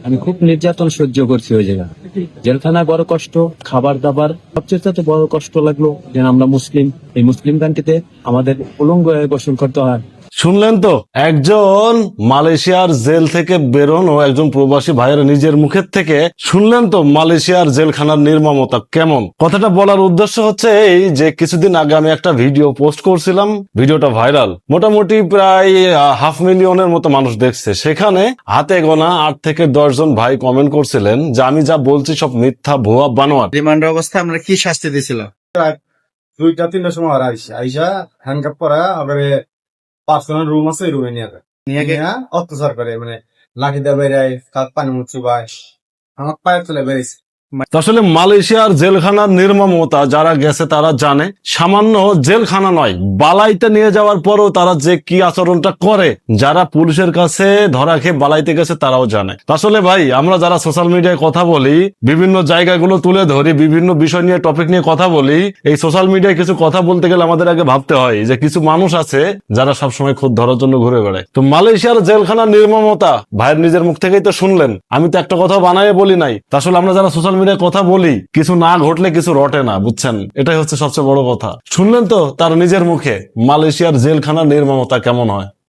আমি খুব নির্যাতন সহ্য করছি ওই জায়গা। জেলখানায় বড় কষ্ট, খাবার দাবার, সবচেয়ে বড় কষ্ট লাগলো যে আমরা মুসলিম, এই মুসলিম কান্ট্রিতে আমাদের উলঙ্গ হয়ে গোসল করতে হয়। শুনলেন তো, একজন মালয়েশিয়ার জেল থেকে বেরোনো একজন প্রবাসী ভাইয়ের নিজের মুখের থেকে শুনলেন তো মালয়েশিয়ার জেলখানার নির্মমতা কেমন। কথাটা বলার উদ্দেশ্য হচ্ছে এই যে কিছুদিন আগে আমি একটা ভিডিও পোস্ট করছিলাম, ভিডিওটা ভাইরাল, মোটামুটি প্রায় 500,000-এর মতো মানুষ দেখছে। সেখানে হাতে গোনা 8 থেকে 10 জন ভাই কমেন্ট করছিলেন যে আমি যা বলছি সব মিথ্যা, ভুয়া, বানোয়াট। রিমান্ডের অবস্থায় আমরা কি শাস্তি দিয়েছিল? 2টা-3টার সময় আর আইসা হ্যান্ডকাপ করা আবার পার্সোনাল রুম আছে, রুমে নিয়ে অত্যাচার করে, মানে লাঠি দিয়ে বেড়ায়, পানি মুচ্ছু বাস আমার পায়ে তুলে বেড়েছে। তো আসলে মালয়েশিয়ার জেলখানার নির্মমতা যারা গেছে তারা জানে। সামান্য জেলখানা নয়, বালাইতে নিয়ে যাওয়ার পরও তারা যে কি আচরণটা করে, যারা পুলিশের কাছে ধরা খেয়ে বালাইতে গেছে তারাও জানে। তো আসলে ভাই, আমরা যারা সোশ্যাল মিডিয়ায় কথা বলি, বিভিন্ন জায়গাগুলো তুলে ধরি, বিভিন্ন বিষয় নিয়ে টপিক নিয়ে কথা বলি, এই সোশ্যাল মিডিয়ায় কিছু কথা বলতে গেলে আমাদের আগে ভাবতে হয় যে কিছু মানুষ আছে যারা সবসময় খুদ ধরার জন্য ঘুরে বেড়ায়। তো মালয়েশিয়ার জেলখানার নির্মমতা ভাইয়ের নিজের মুখ থেকেই তো শুনলেন, আমি তো একটা কথা বানায় বলি নাই। তা আসলে আমরা যারা সোশ্যাল মিডিয়ায় কথা বলি, কিছু না ঘটলে কিছু রটে না, বুঝছেন? এটাই হচ্ছে সবচেয়ে বড় কথা। শুনলেন তো তার নিজের মুখে মালয়েশিয়ার জেলখানার নির্মমতা কেমন হয়।